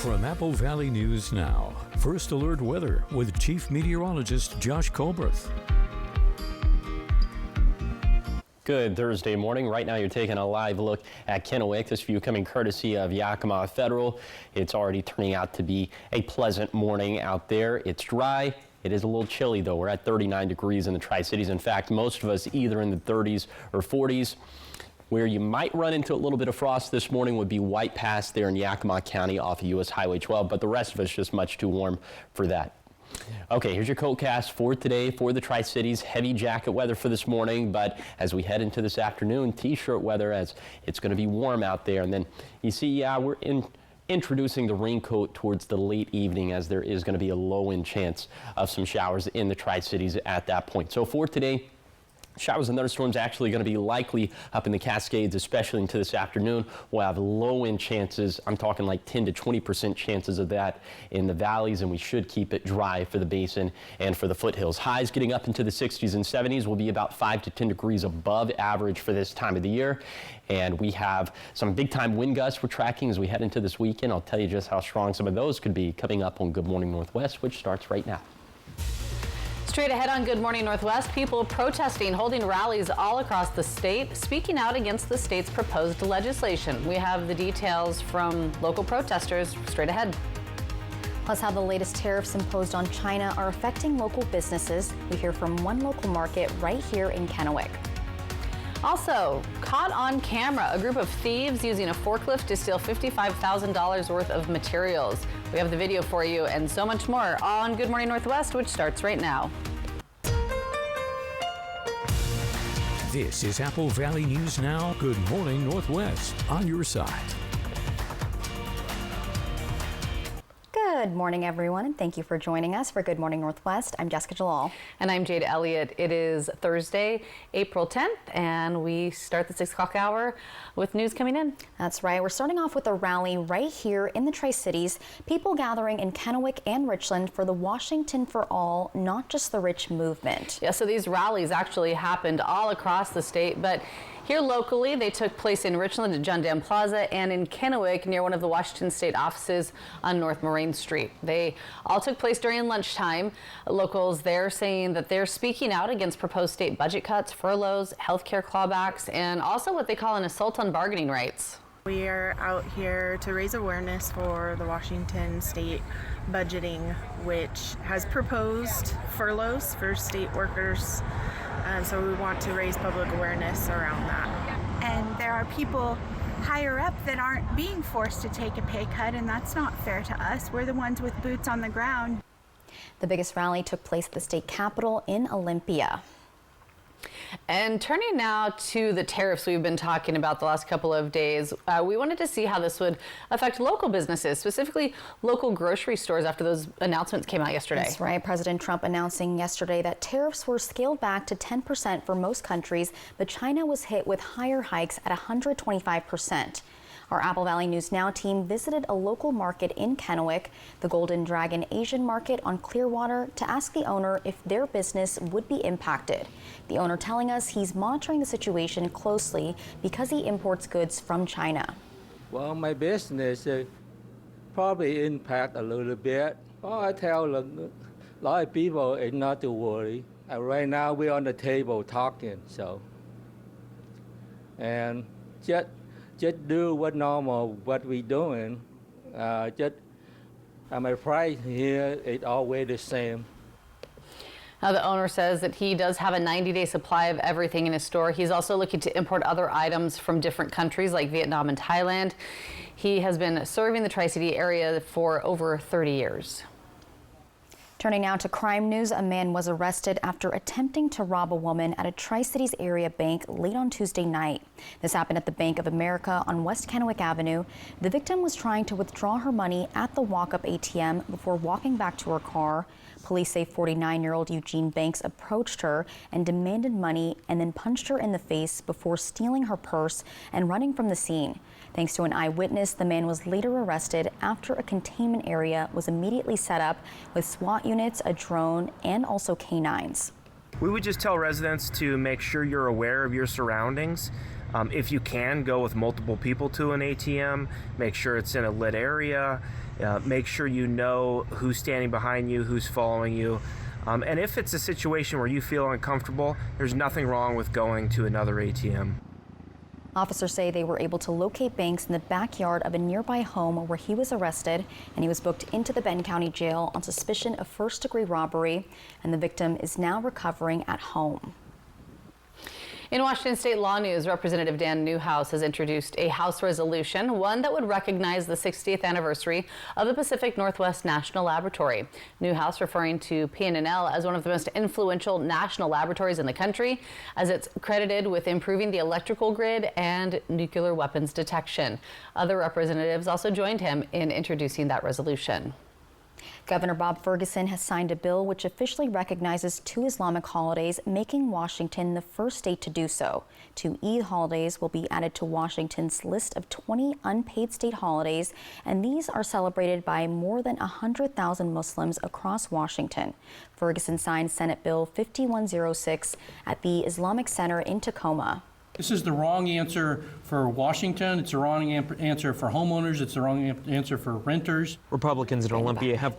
From Apple Valley News Now, First Alert Weather with Chief Meteorologist Josh Colberth. Good Thursday morning. Right now you're taking a live look at Kennewick. This view coming courtesy of Yakima Federal. It's already turning out to be a pleasant morning out there. It's dry. It is a little chilly though. We're at 39 degrees in the Tri-Cities. In fact, most of us either in the 30s or 40s. Where you might run into a little bit of frost this morning would be White Pass there in Yakima County off of US Highway 12, but the rest of it's just much too warm for that. Okay, here's your coatcast for today for the Tri-Cities. Heavy jacket weather for this morning, but as we head into this afternoon, t-shirt weather as it's going to be warm out there. And then you see, we're introducing the raincoat towards the late evening as there is going to be a low-end chance of some showers in the Tri-Cities at that point. So for today, showers and thunderstorms actually going to be likely up in the Cascades, especially into this afternoon. We'll have low-end chances. I'm talking like 10 to 20% chances of that in the valleys, and we should keep it dry for the basin and for the foothills. Highs getting up into the 60s and 70s will be about 5 to 10 degrees above average for this time of the year. And we have some big-time wind gusts we're tracking as we head into this weekend. I'll tell you just how strong some of those could be coming up on Good Morning Northwest, which starts right now. Straight ahead on Good Morning Northwest, people protesting, holding rallies all across the state, speaking out against the state's proposed legislation. We have the details from local protesters straight ahead. Plus, how the latest tariffs imposed on China are affecting local businesses. We hear from one local market right here in Kennewick. Also, caught on camera, a group of thieves using a forklift to steal $55,000 worth of materials. We have the video for you and so much more on Good Morning Northwest, which starts right now. This is Apple Valley News Now. Good Morning Northwest on your side. Good morning, everyone, and thank you for joining us for Good Morning Northwest. I'm Jessica Jalal. And I'm Jade Elliott. It is Thursday, April 10th, and we start the 6 o'clock hour with news coming in. That's right. We're starting off with a rally right here in the Tri-Cities. People gathering in Kennewick and Richland for the Washington for All, Not Just the Rich movement. Yeah, so these rallies actually happened all across the state, but here locally, they took place in Richland at John Dam Plaza and in Kennewick near one of the Washington State offices on North Moraine Street. They all took place during lunchtime. Locals there saying that they're speaking out against proposed state budget cuts, furloughs, healthcare clawbacks, and also what they call an assault on bargaining rights. We are out here to raise awareness for the Washington State budgeting, which has proposed furloughs for state workers. So we want to raise public awareness around that. And there are people higher up that aren't being forced to take a pay cut, and that's not fair to us. We're the ones with boots on the ground. The biggest rally took place at the state capitol in Olympia. And turning now to the tariffs we've been talking about the last couple of days, we wanted to see how this would affect local businesses, specifically local grocery stores after those announcements came out yesterday. That's right. President Trump announcing yesterday that tariffs were scaled back to 10% for most countries, but China was hit with higher hikes at 125%. Our Apple Valley News Now team visited a local market in Kennewick, the Golden Dragon Asian Market on Clearwater, to ask the owner if their business would be impacted. The owner telling us he's monitoring the situation closely because he imports goods from China. Well, my business probably impact a little bit. Well, I tell a lot of people not to worry. Right now we're on the table talking, so. And just do what we doing. My price here is always the same. Now, the owner says that he does have a 90-day supply of everything in his store. He's also looking to import other items from different countries like Vietnam and Thailand. He has been serving the Tri-City area for over 30 years. Turning now to crime news, a man was arrested after attempting to rob a woman at a Tri-Cities area bank late on Tuesday night. This happened at the Bank of America on West Kennewick Avenue. The victim was trying to withdraw her money at the walk-up ATM before walking back to her car. Police say 49-year-old Eugene Banks approached her and demanded money and then punched her in the face before stealing her purse and running from the scene. Thanks to an eyewitness, the man was later arrested after a containment area was immediately set up with SWAT units, a drone, and also canines. We would just tell residents to make sure you're aware of your surroundings. If you can go with multiple people to an ATM, make sure it's in a lit area. Make sure you know who's standing behind you, who's following you. And if it's a situation where you feel uncomfortable, there's nothing wrong with going to another ATM. Officers say they were able to locate Banks in the backyard of a nearby home where he was arrested, and he was booked into the Benton County Jail on suspicion of first-degree robbery, and the victim is now recovering at home. In Washington State Law News, Representative Dan Newhouse has introduced a House resolution, one that would recognize the 60th anniversary of the Pacific Northwest National Laboratory. Newhouse referring to PNNL as one of the most influential national laboratories in the country, as it's credited with improving the electrical grid and nuclear weapons detection. Other representatives also joined him in introducing that resolution. Governor Bob Ferguson has signed a bill which officially recognizes 2 Islamic holidays, making Washington the first state to do so. 2 Eid holidays will be added to Washington's list of 20 unpaid state holidays, and these are celebrated by more than 100,000 Muslims across Washington. Ferguson signed Senate Bill 5106 at the Islamic Center in Tacoma. This is the wrong answer for Washington. It's the wrong answer for homeowners. It's the wrong answer for renters. Republicans at Olympia have...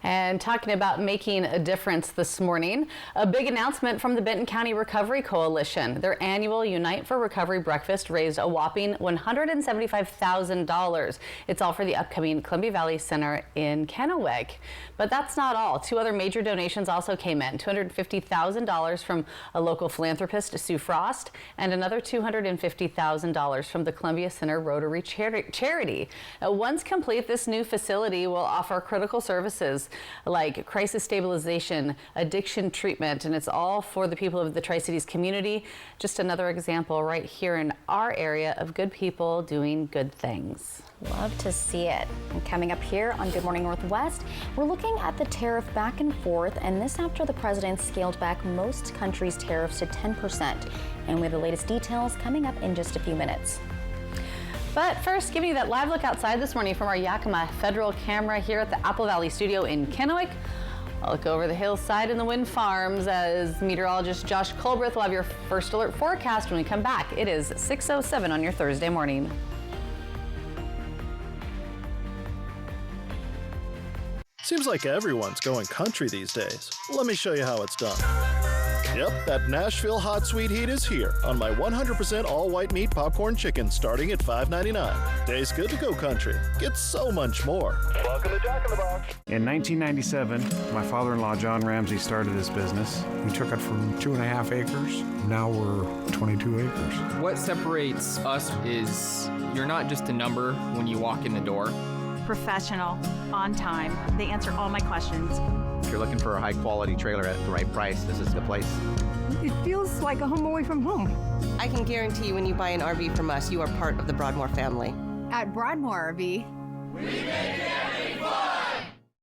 And talking about making a difference this morning, a big announcement from the Benton County Recovery Coalition. Their annual Unite for Recovery breakfast raised a whopping $175,000. It's all for the upcoming Columbia Valley Center in Kennewick. But that's not all. 2 other major donations also came in. $250,000 from a local philanthropist, Sue Frost, and another $250,000 from the Columbia Center Rotary Charity. Once complete, this new facility will offer critical services like crisis stabilization, addiction treatment, and it's all for the people of the Tri-Cities community. Just another example right here in our area of good people doing good things. Love to see it. And coming up here on Good Morning Northwest, we're looking at the tariff back and forth, and this after the president scaled back most countries' tariffs to 10%. And we have the latest details coming up in just a few minutes. But first, giving you that live look outside this morning from our Yakima Federal camera here at the Apple Valley Studio in Kennewick. I'll look over the hillside and the wind farms as meteorologist Josh Colbreth will have your first alert forecast when we come back. It is 6:07 on your Thursday morning. Seems like everyone's going country these days. Let me show you how it's done. Yep, that Nashville hot sweet heat is here on my 100% all-white meat popcorn chicken starting at $5.99. Tastes good to go country. Get so much more. Welcome to Jack in the Box. In 1997, my father-in-law John Ramsey started this business. We took it from 2.5 acres. Now we're 22 acres. What separates us is you're not just a number when you walk in the door. Professional, on time. They answer all my questions. If you're looking for a high-quality trailer at the right price, this is the place. It feels like a home away from home. I can guarantee when you buy an RV from us, you are part of the Broadmoor family. At Broadmoor RV, we make camping fun!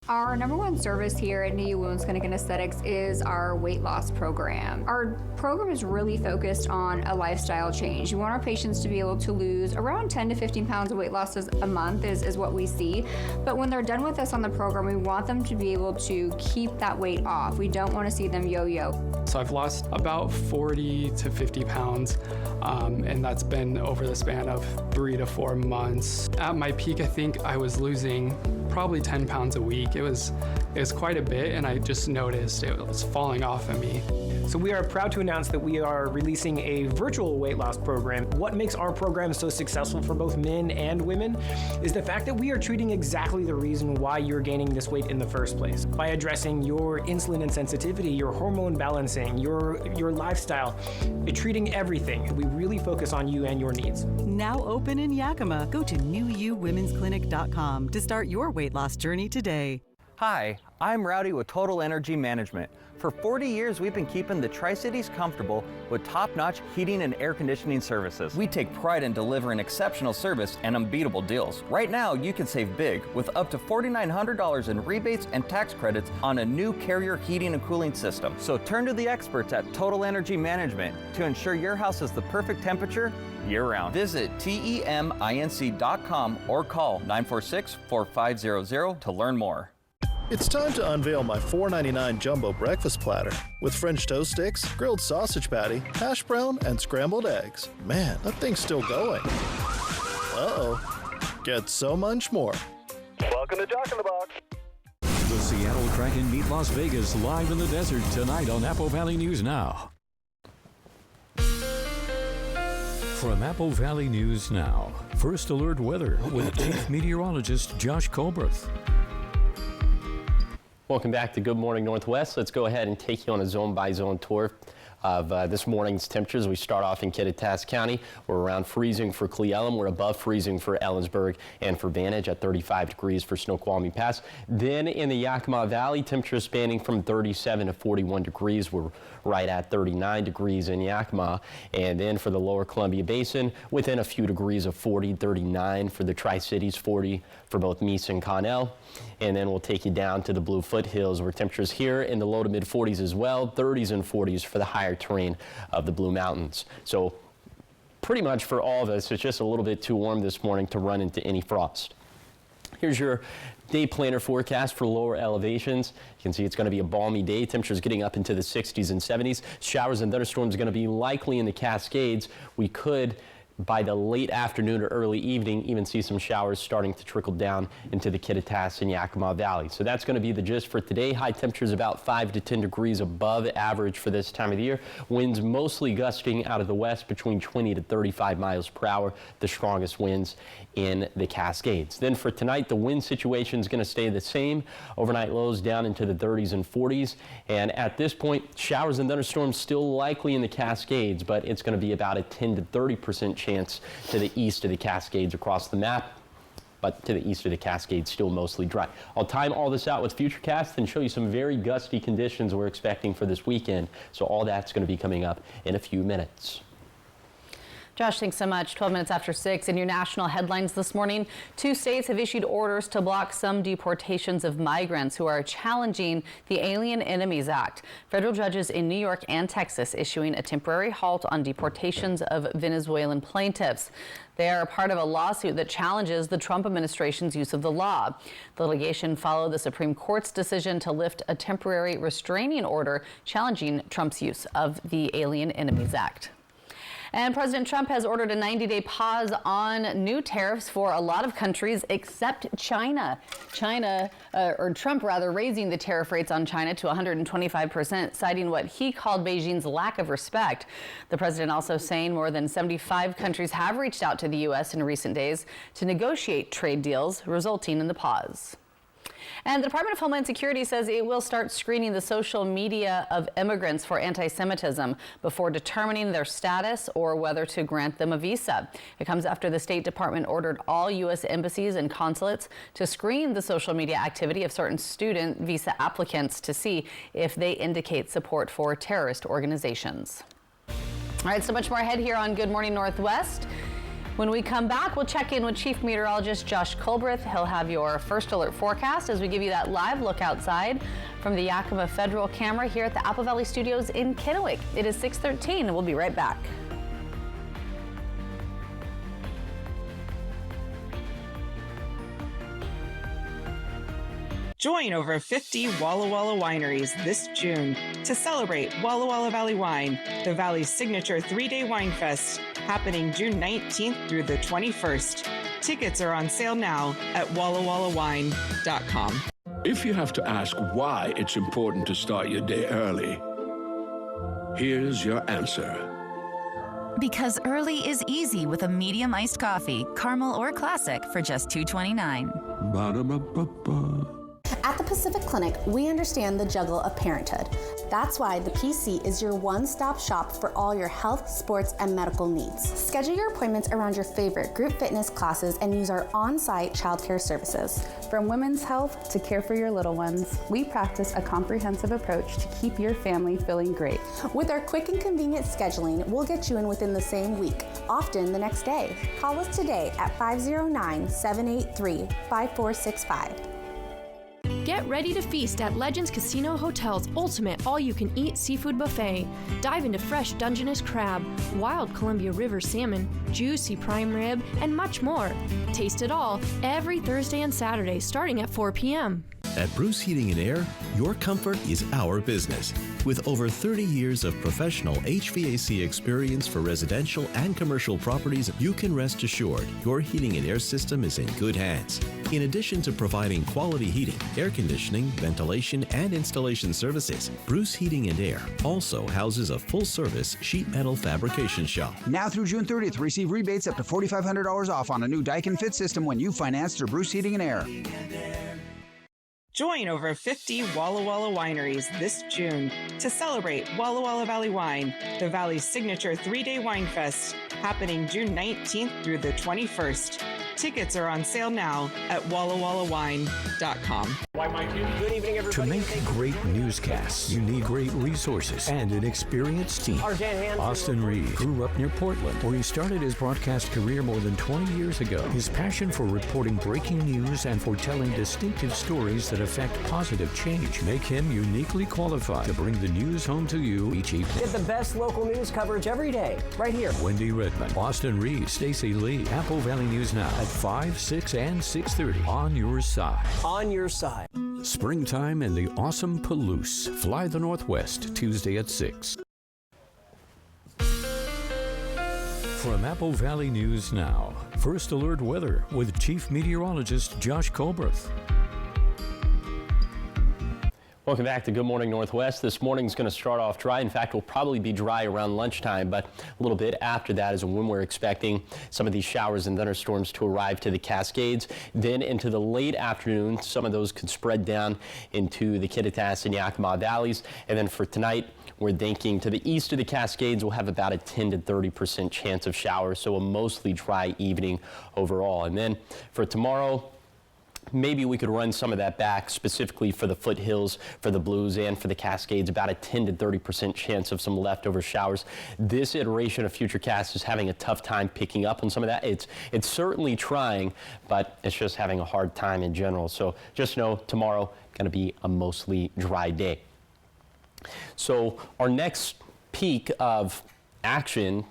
Our #1 service here at NIU Wound Clinic and Aesthetics is our weight loss program. Our program is really focused on a lifestyle change. We want our patients to be able to lose around 10 to 15 pounds of weight loss a month is what we see. But when they're done with us on the program, we want them to be able to keep that weight off. We don't want to see them yo-yo. So I've lost about 40 to 50 pounds, and that's been over the span of 3 to 4 months. At my peak, I think I was losing probably 10 pounds a week. It was quite a bit, and I just noticed it was falling off of me. So we are proud to announce that we are releasing a virtual weight loss program. What makes our program so successful for both men and women is the fact that we are treating exactly the reason why you're gaining this weight in the first place. By addressing your insulin insensitivity, your hormone balancing, your lifestyle, treating everything. We really focus on you and your needs. Now open in Yakima. Go to newuwomensclinic.com to start your weight loss journey today. Hi, I'm Rowdy with Total Energy Management. For 40 years, we've been keeping the Tri-Cities comfortable with top-notch heating and air conditioning services. We take pride in delivering exceptional service and unbeatable deals. Right now, you can save big with up to $4,900 in rebates and tax credits on a new Carrier heating and cooling system. So turn to the experts at Total Energy Management to ensure your house is the perfect temperature year-round. Visit TEMINC.com or call 946-4500 to learn more. It's time to unveil my $4.99 jumbo breakfast platter with French toast sticks, grilled sausage patty, hash brown, and scrambled eggs. Man, that thing's still going. Uh-oh. Get so much more. Welcome to Jack in the Box. The Seattle Kraken meet Las Vegas live in the desert tonight on Apple Valley News Now. From Apple Valley News Now, First Alert Weather with Chief Meteorologist Josh Colberth. Welcome back to Good Morning Northwest. Let's go ahead and take you on a zone-by-zone tour of this morning's temperatures. We start off in Kittitas County. We're around freezing for Cle Elum. We're above freezing for Ellensburg and for Vantage at 35 degrees for Snoqualmie Pass. Then in the Yakima Valley, temperatures spanning from 37 to 41 degrees. We're right at 39 degrees in Yakima. And then for the lower Columbia Basin, within a few degrees of 40, 39 for the Tri-Cities, 40 for both Mesa and Connell. And then we'll take you down to the Blue Foothills, where temperatures here in the low to mid 40s as well, 30s and 40s for the higher terrain of the Blue Mountains. So pretty much for all of us, it's just a little bit too warm this morning to run into any frost. Here's your day planner forecast for lower elevations. You can see it's going to be a balmy day. Temperatures getting up into the 60s and 70s. Showers and thunderstorms going to be likely in the Cascades. We could, by the late afternoon or early evening, even see some showers starting to trickle down into the Kittitas and Yakima Valley. So that's going to be the gist for today. High temperatures about 5 to 10 degrees above average for this time of the year. Winds mostly gusting out of the west between 20 to 35 miles per hour, the strongest winds in the Cascades. Then for tonight, the wind situation is going to stay the same. Overnight lows down into the 30s and 40s. And at this point, showers and thunderstorms still likely in the Cascades, but it's going to be about a 10 to 30% chance to the east of the Cascades across the map. But to the east of the Cascades, still mostly dry. I'll time all this out with Futurecast and show you some very gusty conditions we're expecting for this weekend. So all that's going to be coming up in a few minutes. Josh, thanks so much. 12 minutes after 6 in your national headlines this morning. 2 states have issued orders to block some deportations of migrants who are challenging the Alien Enemies Act. Federal judges in New York and Texas issuing a temporary halt on deportations of Venezuelan plaintiffs. They are part of a lawsuit that challenges the Trump administration's use of the law. The litigation followed the Supreme Court's decision to lift a temporary restraining order challenging Trump's use of the Alien Enemies Act. And President Trump has ordered a 90-day pause on new tariffs for a lot of countries except China. Trump raising the tariff rates on China to 125%, citing what he called Beijing's lack of respect. The president also saying more than 75 countries have reached out to the U.S. in recent days to negotiate trade deals, resulting in the pause. And the Department of Homeland Security says it will start screening the social media of immigrants for anti-Semitism before determining their status or whether to grant them a visa. It comes after the State Department ordered all U.S. embassies and consulates to screen the social media activity of certain student visa applicants to see if they indicate support for terrorist organizations. All right, so much more ahead here on Good Morning Northwest. When we come back, we'll check in with Chief Meteorologist Josh Colberth. He'll have your first alert forecast as we give you that live look outside from the Yakima Federal camera here at the Apple Valley Studios in Kennewick. It is 6:13 and we'll be right back. Join over 50 Walla Walla wineries this June to celebrate Walla Walla Valley Wine, the Valley's signature 3-day wine fest, happening June 19th through the 21st. Tickets are on sale now at wallawallawine.com. If you have to ask why it's important to start your day early, here's your answer. Because early is easy with a medium iced coffee, caramel or classic, for just $2.29. Ba-da-ba-ba-ba. At the Pacific Clinic, we understand the juggle of parenthood. That's why the PC is your one-stop shop for all your health, sports, and medical needs. Schedule your appointments around your favorite group fitness classes and use our on-site childcare services. From women's health to care for your little ones, we practice a comprehensive approach to keep your family feeling great. With our quick and convenient scheduling, we'll get you in within the same week, often the next day. Call us today at 509-783-5465. Get ready to feast at Legends Casino Hotel's ultimate all-you-can-eat seafood buffet. Dive into fresh Dungeness crab, wild Columbia River salmon, juicy prime rib, and much more. Taste it all every Thursday and Saturday starting at 4 p.m. At Bruce Heating and Air, your comfort is our business. With over 30 years of professional HVAC experience for residential and commercial properties, you can rest assured your heating and air system is in good hands. In addition to providing quality heating, air conditioning, ventilation, and installation services, Bruce Heating and Air also houses a full-service sheet metal fabrication shop. Now through June 30th, receive rebates up to $4,500 off on a new Daikin Fit system when you finance through Bruce Heating and Air. Join over 50 Walla Walla wineries this June to celebrate Walla Walla Valley Wine, the Valley's signature 3-day wine fest, happening June 19th through the 21st. Tickets are on sale now at wallawallawine.com. Good evening, everybody. To make great newscasts, you need great resources and an experienced team. Austin Reed grew up near Portland, where he started his broadcast career more than 20 years ago. His passion for reporting breaking news and for telling distinctive stories that affect positive change make him uniquely qualified to bring the news home to you each evening. Get the best local news coverage every day, right here. Wendy Redmond, Austin Reed, Stacey Lee, Apple Valley News Now at 5, 6, and 6:30 on your side. On your side. Springtime in the awesome Palouse. Fly the Northwest, Tuesday at 6. From Apple Valley News Now, First Alert Weather with Chief Meteorologist Josh Colbreth. Welcome back to Good Morning Northwest. This morning's going to start off dry. In fact, we'll probably be dry around lunchtime, but a little bit after that is when we're expecting some of these showers and thunderstorms to arrive to the Cascades. Then into the late afternoon, some of those could spread down into the Kittitas and Yakima valleys. And then for tonight, we're thinking to the east of the Cascades, we'll have about a 10 to 30% chance of showers, so a mostly dry evening overall. And then for tomorrow, maybe we could run some of that back specifically for the foothills, for the Blues, and for the Cascades, about a 10 to 30% chance of some leftover showers. This iteration of Futurecast is having a tough time picking up on some of that. It's certainly trying, but it's just having a hard time in general. So just know tomorrow going to be a mostly dry day. So our next peak of action,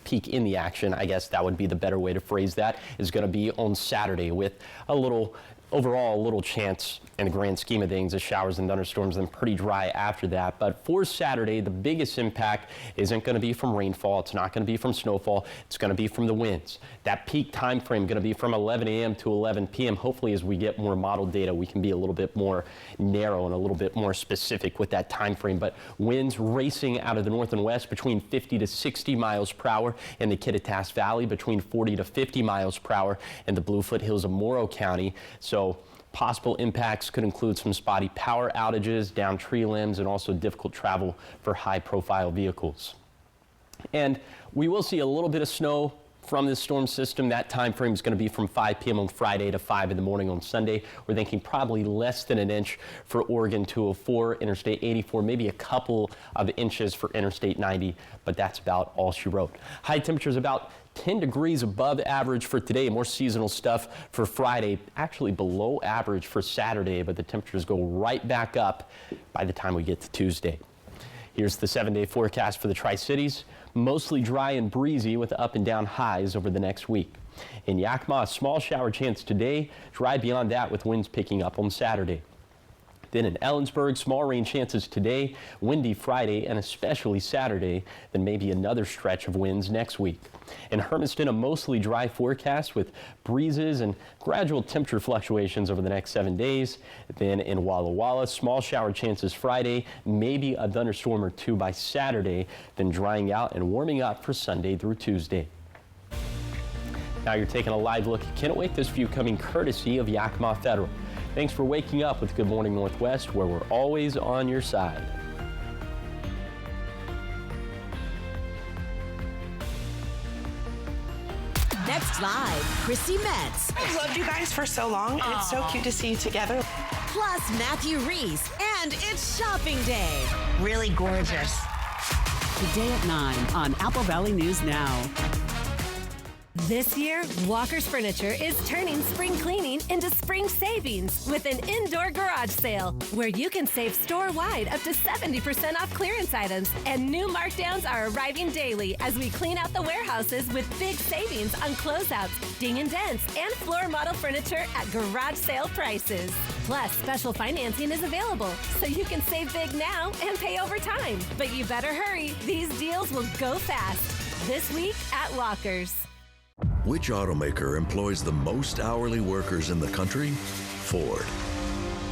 peak in the action, I guess that would be the better way to phrase that, is going to be on Saturday with a little chance in the grand scheme of things of showers and thunderstorms, and pretty dry after that. But for Saturday, the biggest impact isn't going to be from rainfall. It's not going to be from snowfall. It's going to be from the winds. That peak time frame going to be from 11 a.m. to 11 p.m. Hopefully, as we get more model data, we can be a little bit more narrow and a little bit more specific with that time frame. But winds racing out of the north and west between 50 to 60 miles per hour in the Kittitas Valley, between 40 to 50 miles per hour in the Blue Foothills of Morrow County. So possible impacts could include some spotty power outages, downed tree limbs, and also difficult travel for high-profile vehicles. And we will see a little bit of snow from this storm system. That time frame is going to be from 5 p.m. on Friday to 5 in the morning on Sunday. We're thinking probably less than an inch for Oregon 204, Interstate 84, maybe a couple of inches for Interstate 90, but that's about all she wrote. High temperatures about 10 degrees above average for today. More seasonal stuff for Friday, actually below average for Saturday, but the temperatures go right back up by the time we get to Tuesday. Here's the 7-day forecast for the Tri-Cities. Mostly dry and breezy with up and down highs over the next week. In Yakima, a small shower chance today, dry beyond that with winds picking up on Saturday. Then in Ellensburg, small rain chances today, windy Friday, and especially Saturday, then maybe another stretch of winds next week. In Hermiston, a mostly dry forecast with breezes and gradual temperature fluctuations over the next 7 days. Then in Walla Walla, small shower chances Friday, maybe a thunderstorm or two by Saturday, then drying out and warming up for Sunday through Tuesday. Now you're taking a live look at Kennewick. This view coming courtesy of Yakima Federal. Thanks for waking up with Good Morning Northwest, where we're always on your side. Next live, Chrissy Metz. I've loved you guys for so long, and it's so cute to see you together. Plus Matthew Reese, and it's shopping day. Really gorgeous. Today at 9 on Apple Valley News Now. This year, Walker's Furniture is turning spring cleaning into spring savings with an indoor garage sale where you can save store-wide up to 70% off clearance items, and new markdowns are arriving daily as we clean out the warehouses with big savings on closeouts, ding and dents, and floor model furniture at garage sale prices. Plus, special financing is available, so you can save big now and pay over time. But you better hurry. These deals will go fast. This week at Walker's. Which automaker employs the most hourly workers in the country? Ford.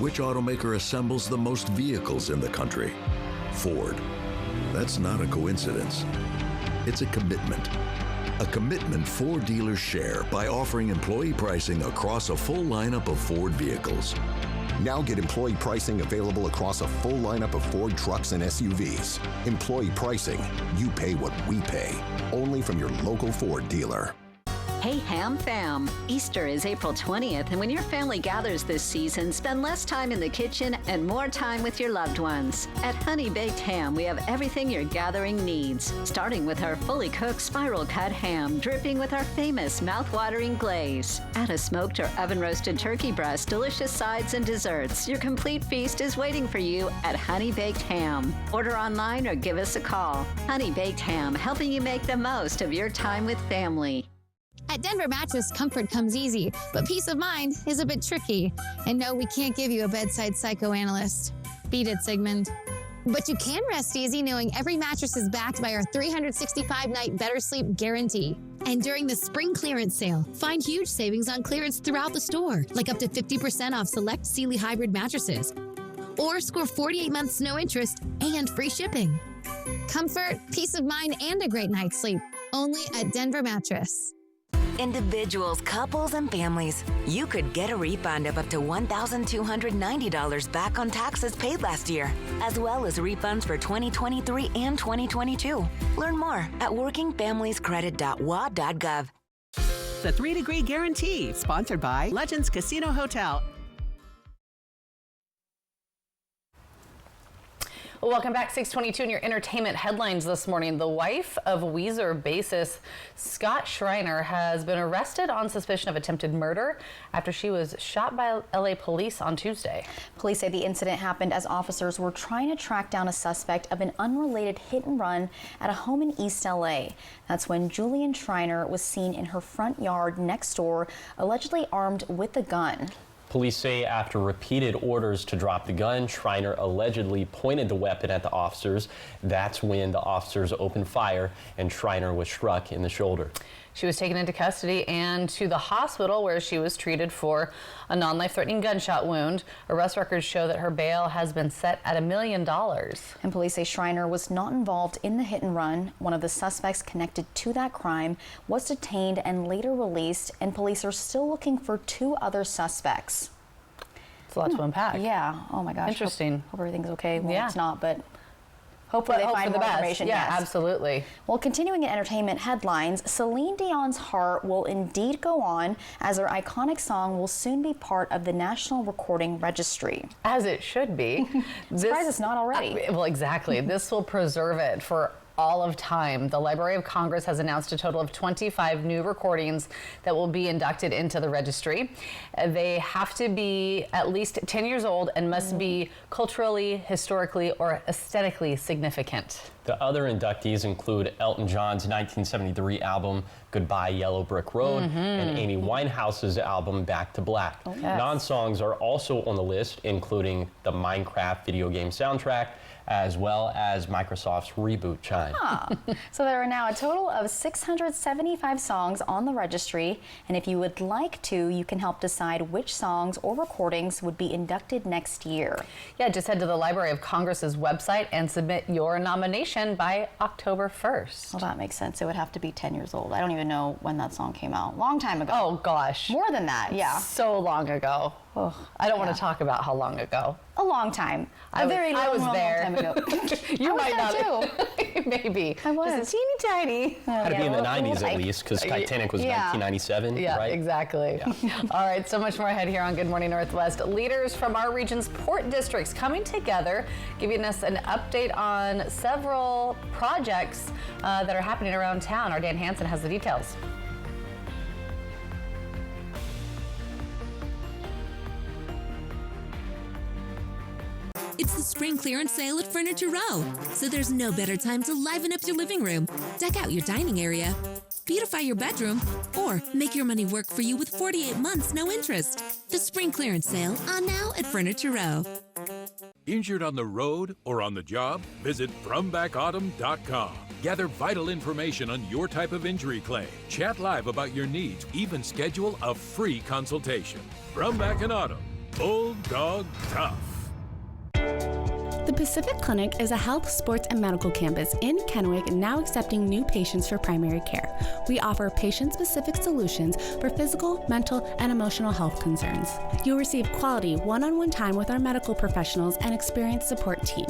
Which automaker assembles the most vehicles in the country? Ford. That's not a coincidence. It's a commitment. A commitment Ford dealers share by offering employee pricing across a full lineup of Ford vehicles. Now get employee pricing available across a full lineup of Ford trucks and SUVs. Employee pricing. You pay what we pay. Only from your local Ford dealer. Hey Ham Fam! Easter is April 20th, and when your family gathers this season, spend less time in the kitchen and more time with your loved ones. At Honey Baked Ham, we have everything your gathering needs, starting with our fully cooked spiral cut ham, dripping with our famous mouth-watering glaze. Add a smoked or oven-roasted turkey breast, delicious sides and desserts. Your complete feast is waiting for you at Honey Baked Ham. Order online or give us a call. Honey Baked Ham, helping you make the most of your time with family. At Denver Mattress, comfort comes easy, but peace of mind is a bit tricky. And no, we can't give you a bedside psychoanalyst. Beat it, Sigmund. But you can rest easy knowing every mattress is backed by our 365-night Better Sleep guarantee. And during the spring clearance sale, find huge savings on clearance throughout the store, like up to 50% off select Sealy hybrid mattresses. Or score 48 months no interest and free shipping. Comfort, peace of mind, and a great night's sleep. Only at Denver Mattress. Individuals, couples, and families. You could get a refund of up to $1,290 back on taxes paid last year, as well as refunds for 2023 and 2022. Learn more at workingfamiliescredit.wa.gov. The 3-Degree Guarantee, sponsored by Legends Casino Hotel. Well, welcome back. 622 in your entertainment headlines this morning. The wife of Weezer bassist Scott Schreiner has been arrested on suspicion of attempted murder after she was shot by LA police on Tuesday. Police say the incident happened as officers were trying to track down a suspect of an unrelated hit and run at a home in East LA. That's when Julian Schreiner was seen in her front yard next door, allegedly armed with a gun. Police say after repeated orders to drop the gun, Schreiner allegedly pointed the weapon at the officers. That's when the officers opened fire and Schreiner was struck in the shoulder. She was taken into custody and to the hospital where she was treated for a non-life-threatening gunshot wound. Arrest records show that her bail has been set at $1 million. And police say Schreiner was not involved in the hit and run. One of the suspects connected to that crime was detained and later released, and police are still looking for 2 other suspects. It's a lot to unpack. Yeah. Oh my gosh. Interesting. Hope everything's okay. Well, yeah. It's not, but hopefully they find more information. Yeah, yes. absolutely. Well, continuing in entertainment headlines, Celine Dion's Heart will indeed go on, as her iconic song will soon be part of the National Recording Registry. As it should be. Surprised it's not already. Well, exactly. This will preserve it for all of time. The Library of Congress has announced a total of 25 new recordings that will be inducted into the registry. They have to be at least 10 years old and must be culturally, historically, or aesthetically significant. The other inductees include Elton John's 1973 album Goodbye Yellow Brick Road and Amy Winehouse's album Back to Black. Yes. Non-songs are also on the list, including the Minecraft video game soundtrack, as well as Microsoft's Reboot chime. So there are now a total of 675 songs on the registry, and if you would like to, you can help decide which songs or recordings would be inducted next year. Yeah, just head to the Library of Congress's website and submit your nomination by October 1st. Well, that makes sense. It would have to be 10 years old. I don't even know when that song came out. Long time ago. Oh, gosh. More than that, yeah. So long ago. Oh, I don't want to talk about how long ago. A long time. I was there. Long time ago. You might not. Too. Maybe. I was. Just teeny tiny. Had to be in the 90s at least, because Titanic was 1997, yeah, right? Exactly. Yeah. All right, so much more ahead here on Good Morning Northwest. Leaders from our region's port districts coming together, giving us an update on several projects that are happening around town. Our Dan Hansen has the details. It's the spring clearance sale at Furniture Row, so there's no better time to liven up your living room, deck out your dining area, beautify your bedroom, or make your money work for you with 48 months no interest. The spring clearance sale on now at Furniture Row. Injured on the road or on the job? Visit FromBackAutumn.com. Gather vital information on your type of injury claim. Chat live about your needs. Even schedule a free consultation. Brumback and Autumn. Bulldog Tough. The Pacific Clinic is a health, sports, and medical campus in Kennewick now accepting new patients for primary care. We offer patient-specific solutions for physical, mental, and emotional health concerns. You'll receive quality one-on-one time with our medical professionals and experienced support team.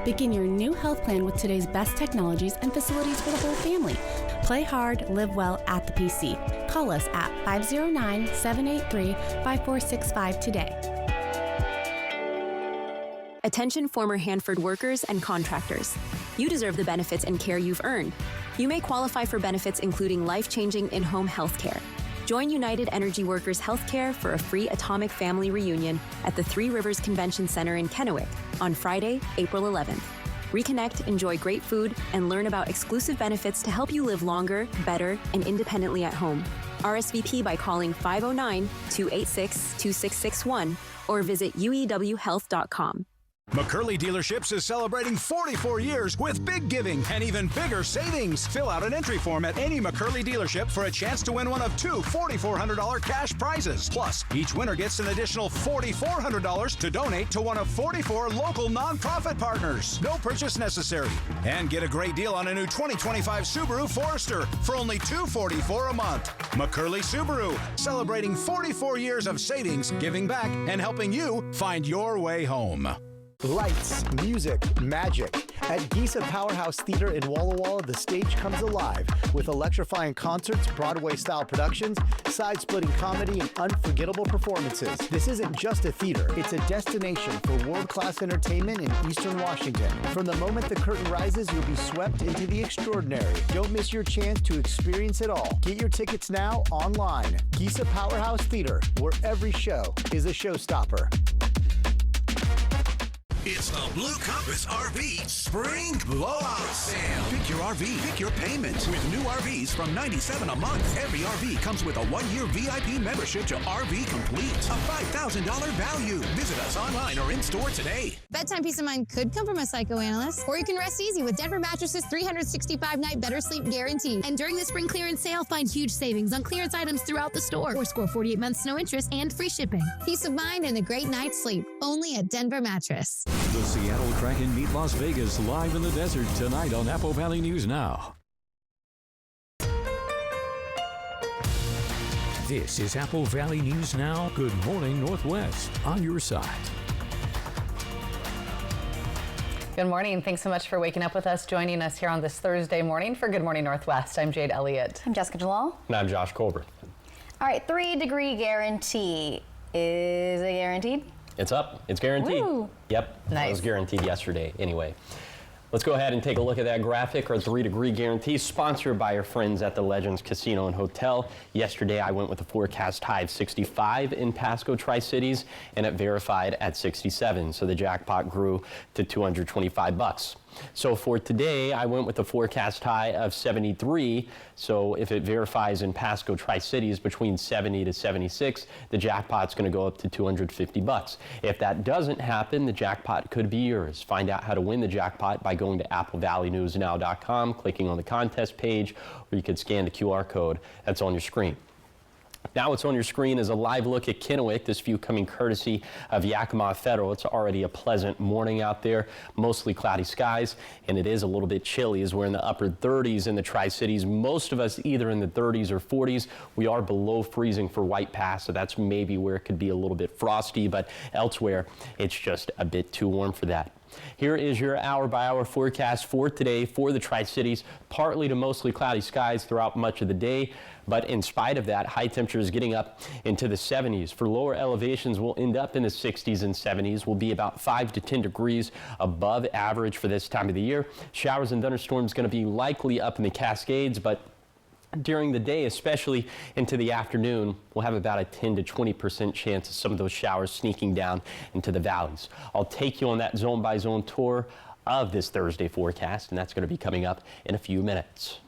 Begin your new health plan with today's best technologies and facilities for the whole family. Play hard, live well at the PC. Call us at 509-783-5465 today. Attention former Hanford workers and contractors. You deserve the benefits and care you've earned. You may qualify for benefits including life-changing in-home health care. Join United Energy Workers Healthcare for a free Atomic Family Reunion at the Three Rivers Convention Center in Kennewick on Friday, April 11th. Reconnect, enjoy great food, and learn about exclusive benefits to help you live longer, better, and independently at home. RSVP by calling 509-286-2661 or visit uewhealth.com. McCurley Dealerships is celebrating 44 years with big giving and even bigger savings. Fill out an entry form at any McCurley dealership for a chance to win one of two $4,400 cash prizes. Plus, each winner gets an additional $4,400 to donate to one of 44 local nonprofit partners. No purchase necessary. And get a great deal on a new 2025 Subaru Forester for only $244 a month. McCurley Subaru, celebrating 44 years of savings, giving back, and helping you find your way home. Lights, music, magic. At Giza Powerhouse Theater in Walla Walla, the stage comes alive with electrifying concerts, Broadway-style productions, side-splitting comedy, and unforgettable performances. This isn't just a theater. It's a destination for world-class entertainment in Eastern Washington. From the moment the curtain rises, you'll be swept into the extraordinary. Don't miss your chance to experience it all. Get your tickets now online. Giza Powerhouse Theater, where every show is a showstopper. It's the Blue Compass RV Spring Blowout Sale. Pick your RV, pick your payment. With new RVs from $97 a month. Every RV comes with a 1-year VIP membership to RV Complete. A $5,000 value. Visit us online or in-store today. Bedtime peace of mind could come from a psychoanalyst, or you can rest easy with Denver Mattresses 365-night better sleep guarantee. And during the spring clearance sale, find huge savings on clearance items throughout the store, or score 48 months no interest and free shipping. Peace of mind and a great night's sleep, only at Denver Mattress. The Seattle Kraken meet Las Vegas live in the desert tonight on Apple Valley News Now. This is Apple Valley News Now. Good morning, Northwest, on your side. Good morning. Thanks so much for waking up with us, joining us here on this Thursday morning for Good Morning Northwest. I'm Jade Elliott. I'm Jessica Jalal. And I'm Josh Colbert. All right, 3-degree guarantee. Is it guaranteed? It's up. It's guaranteed. Woo. Yep. Nice. It was guaranteed yesterday anyway. Let's go ahead and take a look at that graphic. Our 3-degree guarantee sponsored by our friends at the Legends Casino and Hotel. Yesterday I went with a forecast high of 65 in Pasco Tri-Cities and it verified at 67. So the jackpot grew to $225. So for today, I went with a forecast high of 73. So if it verifies in Pasco Tri-Cities between 70 to 76, the jackpot's going to go up to $250. If that doesn't happen, the jackpot could be yours. Find out how to win the jackpot by going to applevalleyNewsNow.com, clicking on the contest page, or you could scan the QR code that's on your screen. Now what's on your screen is a live look at Kennewick, this view coming courtesy of Yakima Federal. It's already a pleasant morning out there, mostly cloudy skies, and it is a little bit chilly as we're in the upper 30s in the Tri-Cities. Most of us either in the 30s or 40s. We are below freezing for White Pass, so that's maybe where it could be a little bit frosty, but elsewhere it's just a bit too warm for that. Here is your hour-by-hour forecast for today for the Tri-Cities. Partly to mostly cloudy skies throughout much of the day, but in spite of that, high temperatures getting up into the 70s. For lower elevations, we'll end up in the 60s and 70s. We'll be about 5 to 10 degrees above average for this time of the year. Showers and thunderstorms going to be likely up in the Cascades, but During the day, especially into the afternoon, we'll have about a 10 to 20% chance of some of those showers sneaking down into the valleys. I'll take you on that zone-by-zone tour of this Thursday forecast, and that's going to be coming up in a few minutes.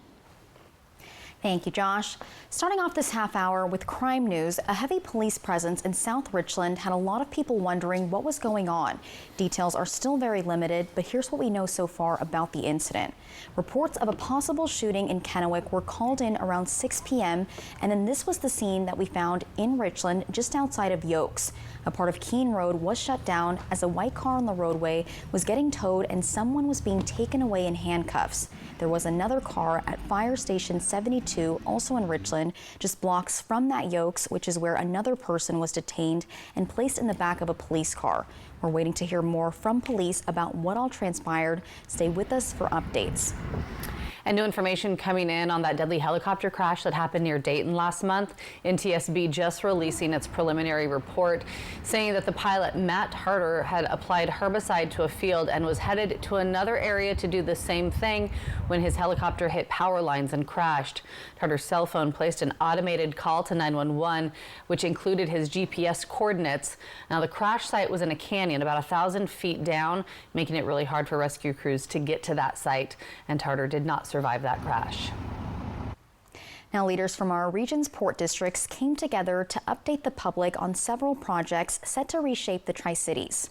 Thank you, Josh. Starting off this half hour with crime news, a heavy police presence in South Richland had a lot of people wondering what was going on. Details are still very limited, but here's what we know so far about the incident. Reports of a possible shooting in Kennewick were called in around 6 p.m., and then this was the scene that we found in Richland just outside of Yokes. A part of Keene Road was shut down as a white car on the roadway was getting towed and someone was being taken away in handcuffs. There was another car at Fire Station 72, also in Richland, just blocks from that Yokes, which is where another person was detained and placed in the back of a police car. We're waiting to hear more from police about what all transpired. Stay with us for updates. And new information coming in on that deadly helicopter crash that happened near Dayton last month. NTSB just releasing its preliminary report saying that the pilot, Matt Tarter, had applied herbicide to a field and was headed to another area to do the same thing when his helicopter hit power lines and crashed. Tarter's cell phone placed an automated call to 911, which included his GPS coordinates. Now, the crash site was in a canyon about 1,000 feet down, making it really hard for rescue crews to get to that site, and Tarter did not survive that crash. Now, leaders from our region's port districts came together to update the public on several projects set to reshape the Tri-Cities.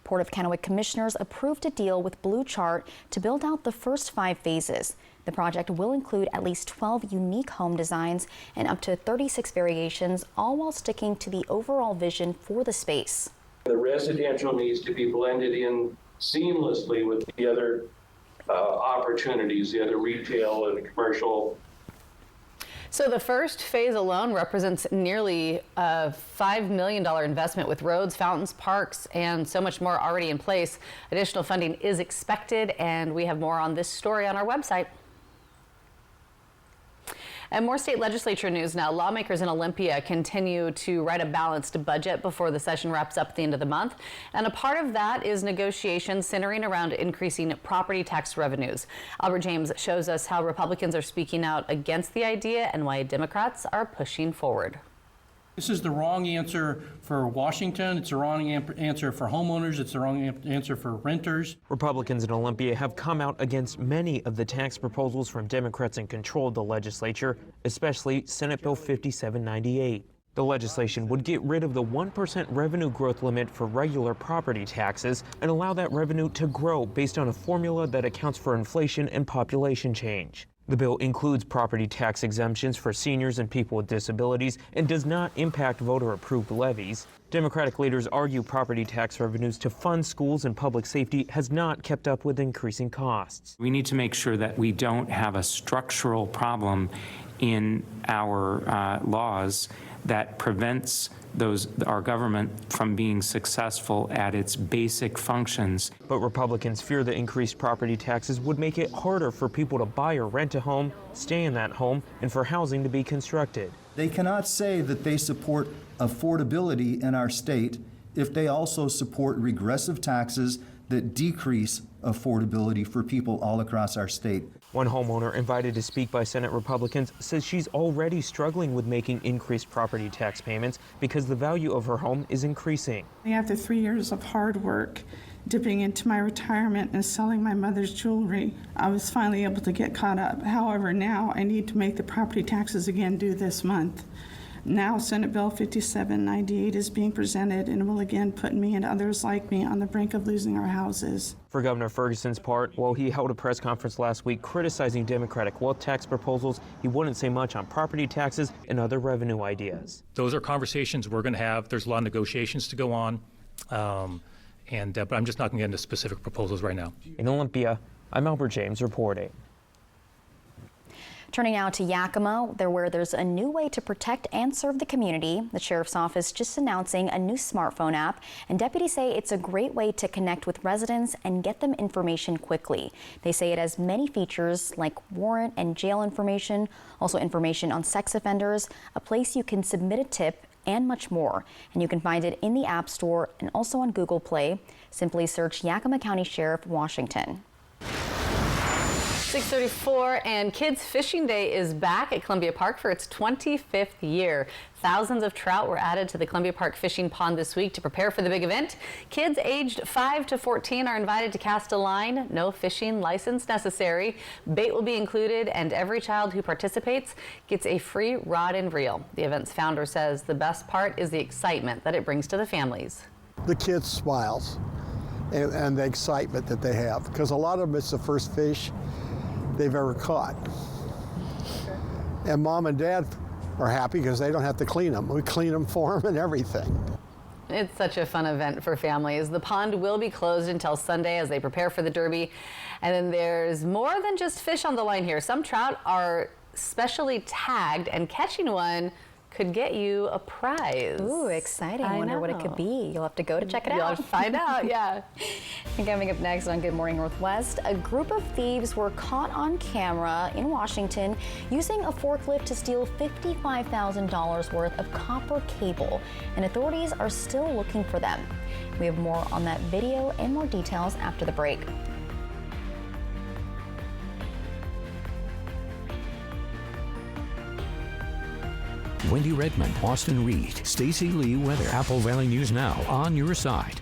Port of Kennewick commissioners approved a deal with Blue Chart to build out the first 5 phases. The project will include at least 12 unique home designs and up to 36 variations, all while sticking to the overall vision for the space. The residential needs to be blended in seamlessly with the other opportunities, the other retail and commercial. So the first phase alone represents nearly a $5 million investment with roads, fountains, parks, and so much more already in place. Additional funding is expected, and we have more on this story on our website. And more state legislature news now. Lawmakers in Olympia continue to write a balanced budget before the session wraps up at the end of the month. And a part of that is negotiations centering around increasing property tax revenues. Albert James shows us how Republicans are speaking out against the idea and why Democrats are pushing forward. This is the wrong answer for Washington. It's the wrong answer for homeowners. It's the wrong answer for renters. Republicans in Olympia have come out against many of the tax proposals from Democrats in control of the legislature, especially Senate Bill 5798. The legislation would get rid of the 1% revenue growth limit for regular property taxes and allow that revenue to grow based on a formula that accounts for inflation and population change. The bill includes property tax exemptions for seniors and people with disabilities and does not impact voter-approved levies. Democratic leaders argue property tax revenues to fund schools and public safety has not kept up with increasing costs. We need to make sure that we don't have a structural problem in our laws that prevents our government from being successful at its basic functions. But Republicans fear the increased property taxes would make it harder for people to buy or rent a home, stay in that home, and for housing to be constructed. They cannot say that they support affordability in our state if they also support regressive taxes that decrease affordability for people all across our state. One homeowner invited to speak by Senate Republicans says she's already struggling with making increased property tax payments because the value of her home is increasing. After 3 years of hard work, dipping into my retirement and selling my mother's jewelry, I was finally able to get caught up. However, now I need to make the property taxes again due this month. Now Senate Bill 5798 is being presented and will again put me and others like me on the brink of losing our houses. For Governor Ferguson's part, while he held a press conference last week criticizing Democratic wealth tax proposals, he wouldn't say much on property taxes and other revenue ideas. Those are conversations we're going to have. There's a lot of negotiations to go on, but I'm just not going to get into specific proposals right now. In Olympia, I'm Albert James reporting. Turning now to Yakima, where there's a new way to protect and serve the community. The sheriff's office just announcing a new smartphone app, and deputies say it's a great way to connect with residents and get them information quickly. They say it has many features like warrant and jail information, also information on sex offenders, a place you can submit a tip, and much more. And you can find it in the App Store and also on Google Play. Simply search Yakima County Sheriff Washington. 6:34, and Kids Fishing Day is back at Columbia Park for its 25th year. Thousands of trout were added to the Columbia Park fishing pond this week to prepare for the big event. Kids aged 5 to 14 are invited to cast a line. No fishing license necessary. Bait will be included, and every child who participates gets a free rod and reel. The event's founder says the best part is the excitement that it brings to the families. The kids' smiles and the excitement that they have, because a lot of them, it's the first fish they've ever caught. And mom and dad are happy because they don't have to clean them. We clean them for them and everything. It's such a fun event for families. The pond will be closed until Sunday as they prepare for the Derby. And then there's more than just fish on the line here. Some trout are specially tagged, and catching one could get you a prize. Ooh, exciting. I wonder what it could be. You'll have to go to check it out. You'll have to find out, yeah. And coming up next on Good Morning Northwest, a group of thieves were caught on camera in Washington using a forklift to steal $55,000 worth of copper cable, and authorities are still looking for them. We have more on that video and more details after the break. Wendy Redmond, Austin Reed, Stacy Lee Weather, Apple Valley News Now, on your side.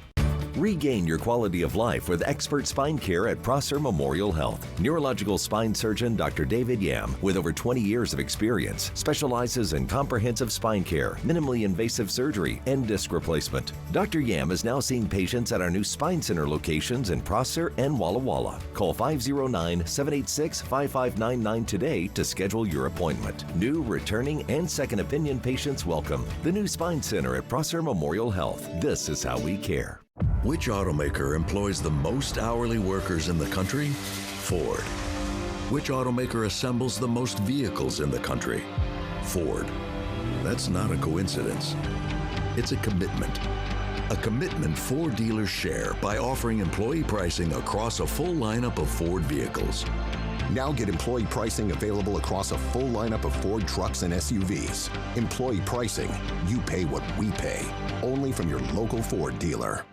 Regain your quality of life with expert spine care at Prosser Memorial Health. Neurological spine surgeon Dr. David Yam, with over 20 years of experience, specializes in comprehensive spine care, minimally invasive surgery, and disc replacement. Dr. Yam is now seeing patients at our new Spine Center locations in Prosser and Walla Walla. Call 509-786-5599 today to schedule your appointment. New, returning, and second opinion patients welcome. The new Spine Center at Prosser Memorial Health. This is how we care. Which automaker employs the most hourly workers in the country? Ford. Which automaker assembles the most vehicles in the country? Ford. That's not a coincidence. It's a commitment. A commitment Ford dealers share by offering employee pricing across a full lineup of Ford vehicles. Now get employee pricing available across a full lineup of Ford trucks and SUVs. Employee pricing, you pay what we pay. Only from your local Ford dealer.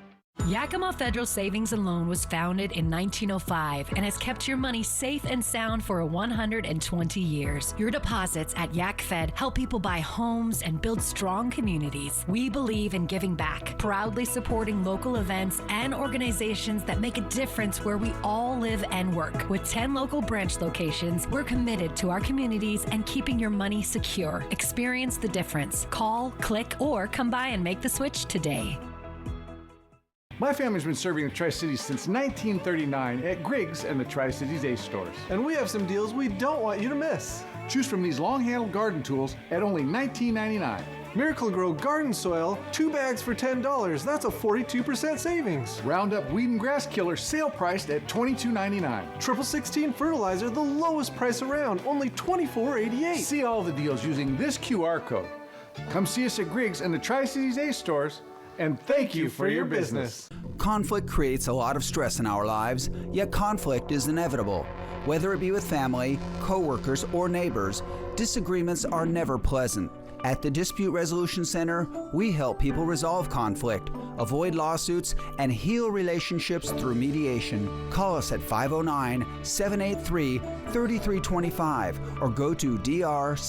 Yakima Federal Savings and Loan was founded in 1905 and has kept your money safe and sound for 120 years. Your deposits at YakFed help people buy homes and build strong communities. We believe in giving back, proudly supporting local events and organizations that make a difference where we all live and work. With 10 local branch locations, we're committed to our communities and keeping your money secure. Experience the difference. Call, click, or come by and make the switch today. My family's been serving the Tri-Cities since 1939 at Griggs and the Tri-Cities Ace stores. And we have some deals we don't want you to miss. Choose from these long-handled garden tools at only $19.99. Miracle-Gro garden soil, 2 bags for $10. That's a 42% savings. Roundup weed and grass killer sale priced at $22.99. Triple 16 fertilizer, the lowest price around, only $24.88. See all the deals using this QR code. Come see us at Griggs and the Tri-Cities Ace stores. And thank you for your business. Conflict creates a lot of stress in our lives, yet conflict is inevitable. Whether it be with family, coworkers, or neighbors, disagreements are never pleasant. At the Dispute Resolution Center, we help people resolve conflict, avoid lawsuits, and heal relationships through mediation. Call us at 509-783-3325 or go to drctc.org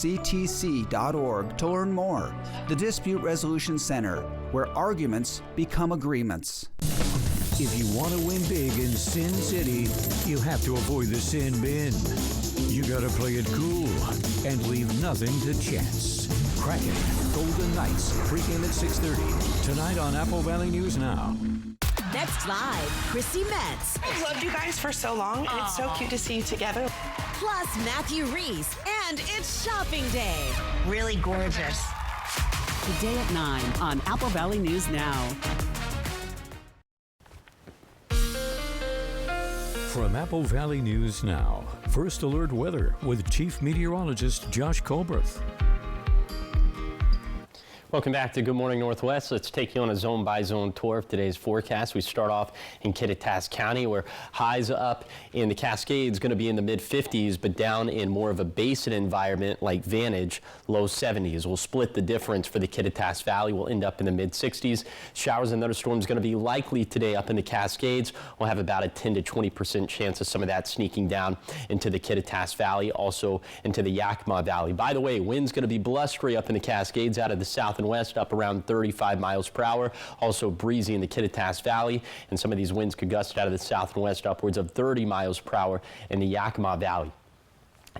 to learn more. The Dispute Resolution Center, where arguments become agreements. If you want to win big in Sin City, you have to avoid the sin bin. You gotta play it cool and leave nothing to chance. Kraken, Golden Knights, pregame at 6:30 tonight on Apple Valley News Now. Next live, Chrissy Metz. I've loved you guys for so long, and it's so cute to see you together. Plus Matthew Reese, and it's shopping day. Really gorgeous. Today at 9 on Apple Valley News Now. From Apple Valley News Now, First Alert Weather with Chief Meteorologist Josh Colberth. Welcome back to Good Morning Northwest. Let's take you on a zone-by-zone tour of today's forecast. We start off in Kittitas County, where highs up in the Cascades going to be in the mid-50s, but down in more of a basin environment like Vantage, low 70s. We'll split the difference for the Kittitas Valley. We'll end up in the mid-60s. Showers and thunderstorms going to be likely today up in the Cascades. We'll have about a 10 to 20% chance of some of that sneaking down into the Kittitas Valley, also into the Yakima Valley. By the way, wind's going to be blustery up in the Cascades out of the south and west, up around 35 miles per hour. Also breezy in the Kittitas Valley, and some of these winds could gust out of the south and west upwards of 30 miles per hour in the Yakima Valley.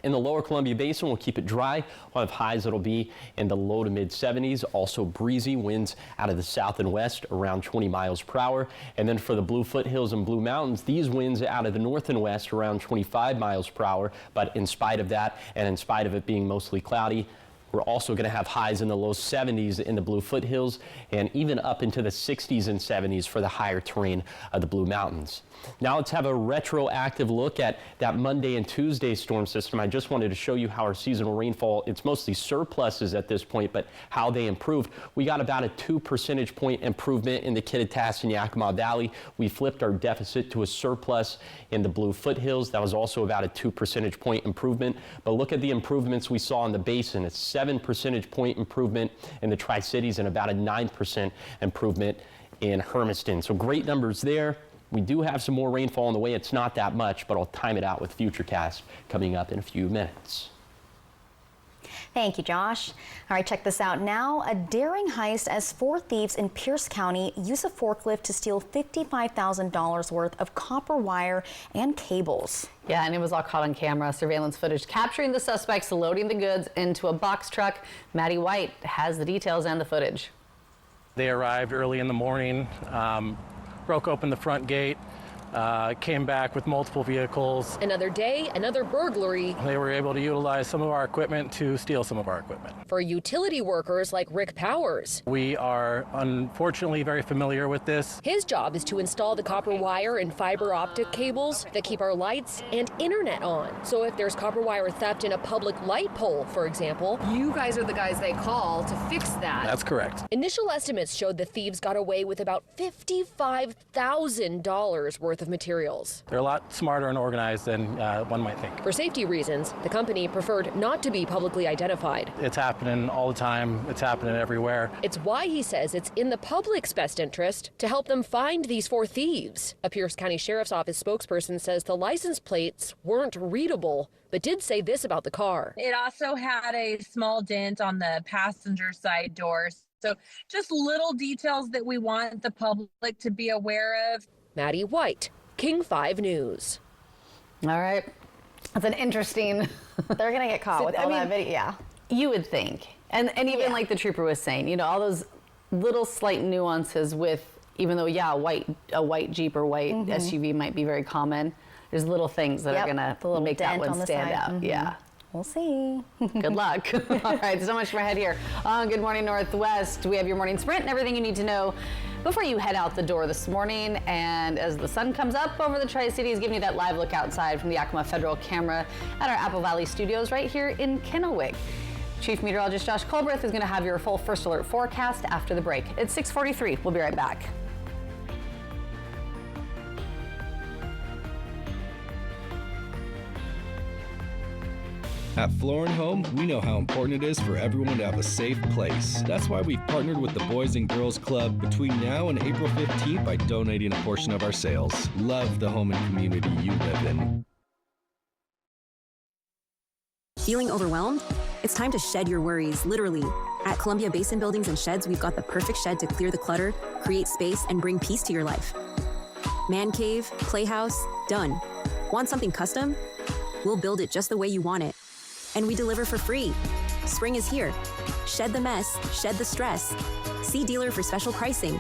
In the lower Columbia Basin, we'll keep it dry. We'll have highs that'll be in the low to mid 70s. Also breezy winds out of the south and west around 20 miles per hour. And then for the Blue Foothills and Blue Mountains, these winds out of the north and west around 25 miles per hour. But in spite of that, and in spite of it being mostly cloudy, we're also going to have highs in the low 70s in the Blue Foothills and even up into the 60s and 70s for the higher terrain of the Blue Mountains. Now let's have a retroactive look at that Monday and Tuesday storm system. I just wanted to show you how our seasonal rainfall, it's mostly surpluses at this point, but how they improved. We got about a 2 percentage point improvement in the Kittitas and Yakima Valley. We flipped our deficit to a surplus in the Blue Foothills. That was also about a 2 percentage point improvement. But look at the improvements we saw in the basin. A 7 percentage point improvement in the Tri-Cities and about a 9% improvement in Hermiston. So great numbers there. We do have some more rainfall on the way. It's not that much, but I'll time it out with Futurecast coming up in a few minutes. Thank you, Josh. All right, check this out now. A daring heist as 4 thieves in Pierce County use a forklift to steal $55,000 worth of copper wire and cables. Yeah, and it was all caught on camera. Surveillance footage capturing the suspects loading the goods into a box truck. Maddie White has the details and the footage. They arrived early in the morning, broke open the front gate, came back with multiple vehicles. Another day, another burglary. They were able to utilize some of our equipment to steal some of our equipment. For utility workers like Rick Powers. We are unfortunately very familiar with this. His job is to install the copper wire and fiber optic cables that keep our lights and internet on. So if there's copper wire theft in a public light pole, for example, you guys are the guys they call to fix that. That's correct. Initial estimates showed the thieves got away with about $55,000 worth of materials. They're a lot smarter and organized than one might think. For safety reasons, the company preferred not to be publicly identified. It's happening all the time. It's happening everywhere. It's why he says it's in the public's best interest to help them find these 4 thieves. A Pierce County Sheriff's Office spokesperson says the license plates weren't readable, but did say this about the car. It also had a small dent on the passenger side doors. So just little details that we want the public to be aware of. Maddie White, King 5 News. All right. That's an interesting... They're going to get caught with all that video. Yeah. You would think. And even like the trooper was saying, you know, all those little slight nuances with, even though, yeah, a white Jeep or white SUV might be very common, there's little things that are going to make that one stand out. Yeah. We'll see. Good luck. All right, so much more ahead here on Good Morning Northwest. We have your morning sprint and everything you need to know before you head out the door this morning. And as the sun comes up over the Tri-Cities, giving you that live look outside from the Yakima Federal camera at our Apple Valley studios right here in Kennewick. Chief Meteorologist Josh Colbreth is going to have your full first alert forecast after the break. It's 6:43. We'll be right back. At Floor & Home, we know how important it is for everyone to have a safe place. That's why we've partnered with the Boys and Girls Club between now and April 15th by donating a portion of our sales. Love the home and community you live in. Feeling overwhelmed? It's time to shed your worries, literally. At Columbia Basin Buildings and Sheds, we've got the perfect shed to clear the clutter, create space, and bring peace to your life. Man cave, playhouse, done. Want something custom? We'll build it just the way you want it. And we deliver for free. Spring is here. Shed the mess, shed the stress. See dealer for special pricing.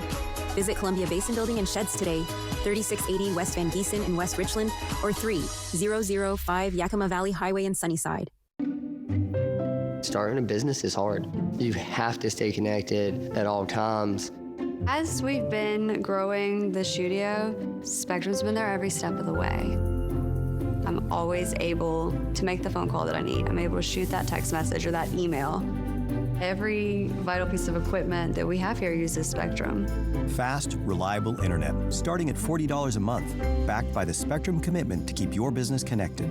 Visit Columbia Basin Building and Sheds today, 3680 West Van Giesen in West Richland, or 3005 Yakima Valley Highway in Sunnyside. Starting a business is hard. You have to stay connected at all times. As we've been growing the studio, Spectrum's been there every step of the way. I'm always able to make the phone call that I need. I'm able to shoot that text message or that email. Every vital piece of equipment that we have here uses Spectrum. Fast, reliable internet, starting at $40 a month, backed by the Spectrum commitment to keep your business connected.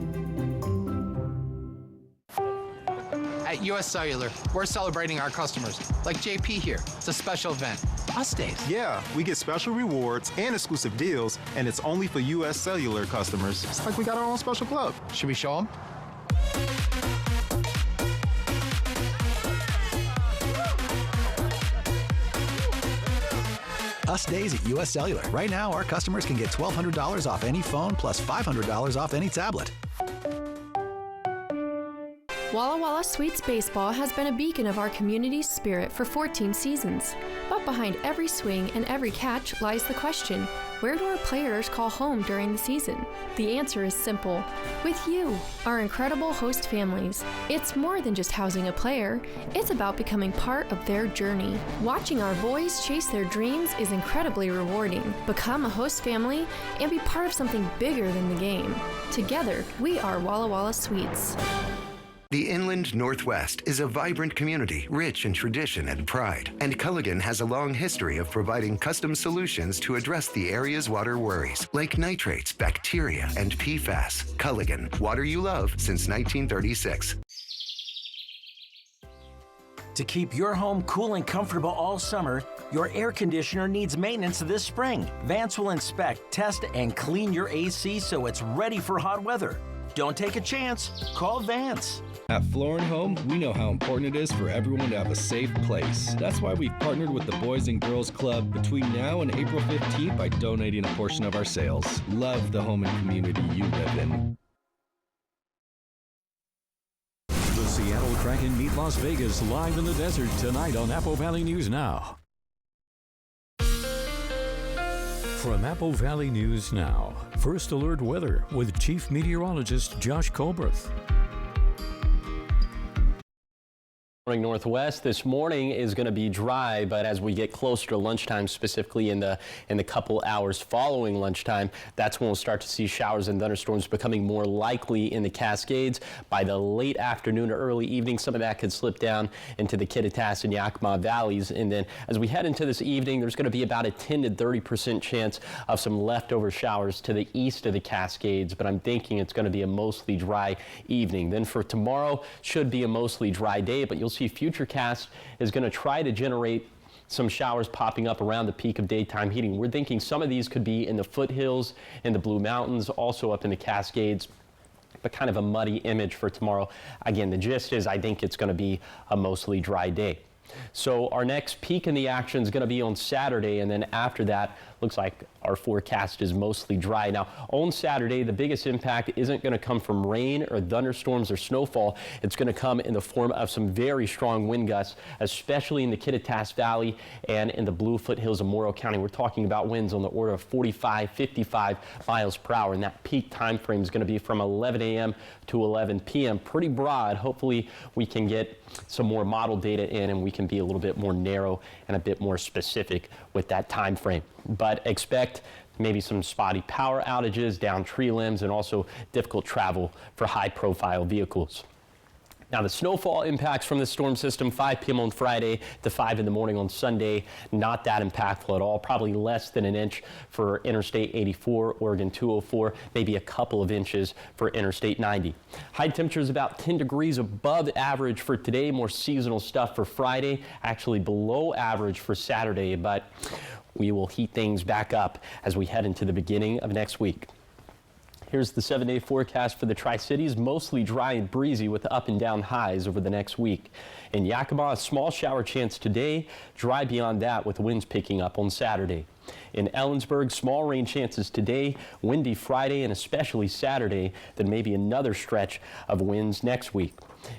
At US Cellular, we're celebrating our customers, like JP here. It's a special event. Us Days. Yeah, we get special rewards and exclusive deals, and it's only for US Cellular customers. It's like we got our own special club. Should we show them? Us Days at US Cellular. Right now, our customers can get $1,200 off any phone plus $500 off any tablet. Walla Walla Sweets Baseball has been a beacon of our community's spirit for 14 seasons. But behind every swing and every catch lies the question, where do our players call home during the season? The answer is simple. With you, our incredible host families. It's more than just housing a player. It's about becoming part of their journey. Watching our boys chase their dreams is incredibly rewarding. Become a host family and be part of something bigger than the game. Together, we are Walla Walla Sweets. The Inland Northwest is a vibrant community, rich in tradition and pride. And Culligan has a long history of providing custom solutions to address the area's water worries, like nitrates, bacteria, and PFAS. Culligan, water you love since 1936. To keep your home cool and comfortable all summer, your air conditioner needs maintenance this spring. Vance will inspect, test, and clean your AC so it's ready for hot weather. Don't take a chance. Call Vance. At Floor & Home, we know how important it is for everyone to have a safe place. That's why we've partnered with the Boys and Girls Club between now and April 15th by donating a portion of our sales. Love the home and community you live in. The Seattle Kraken meet Las Vegas live in the desert tonight on Apple Valley News Now. From Apple Valley News Now, First Alert Weather with Chief Meteorologist Josh Colberth. Morning Northwest. This morning is going to be dry, but as we get closer to lunchtime, specifically in the couple hours following lunchtime, that's when we'll start to see showers and thunderstorms becoming more likely in the Cascades. By the late afternoon or early evening, some of that could slip down into the Kittitas and Yakima valleys. And then as we head into this evening, there's going to be about a 10 to 30% chance of some leftover showers to the east of the Cascades, but I'm thinking it's going to be a mostly dry evening. Then for tomorrow, should be a mostly dry day, but you'll see Futurecast is going to try to generate some showers popping up around the peak of daytime heating. We're thinking some of these could be in the foothills, in the Blue Mountains, also up in the Cascades, but kind of a muddy image for tomorrow. Again, the gist is I think it's going to be a mostly dry day. So our next peak in the action is going to be on Saturday, and then after that, looks like our forecast is mostly dry. Now, on Saturday, the biggest impact isn't going to come from rain or thunderstorms or snowfall. It's going to come in the form of some very strong wind gusts, especially in the Kittitas Valley and in the Blue Foothills of Morrow County. We're talking about winds on the order of 45, 55 miles per hour, and that peak time frame is going to be from 11 a.m. to 11 p.m. Pretty broad. Hopefully, we can get some more model data in and we can be a little bit more narrow and a bit more specific with that time frame. But expect maybe some spotty power outages, down tree limbs, and also difficult travel for high-profile vehicles. Now, the snowfall impacts from the storm system, 5 p.m. on Friday to 5 in the morning on Sunday, not that impactful at all, probably less than an inch for Interstate 84, Oregon 204, maybe a couple of inches for Interstate 90. High temperatures about 10 degrees above average for today, more seasonal stuff for Friday, actually below average for Saturday, but we will heat things back up as we head into the beginning of next week. Here's the 7-day forecast for the Tri-Cities, mostly dry and breezy with up and down highs over the next week. In Yakima, a small shower chance today, dry beyond that with winds picking up on Saturday. In Ellensburg, small rain chances today, windy Friday and especially Saturday, then maybe another stretch of winds next week.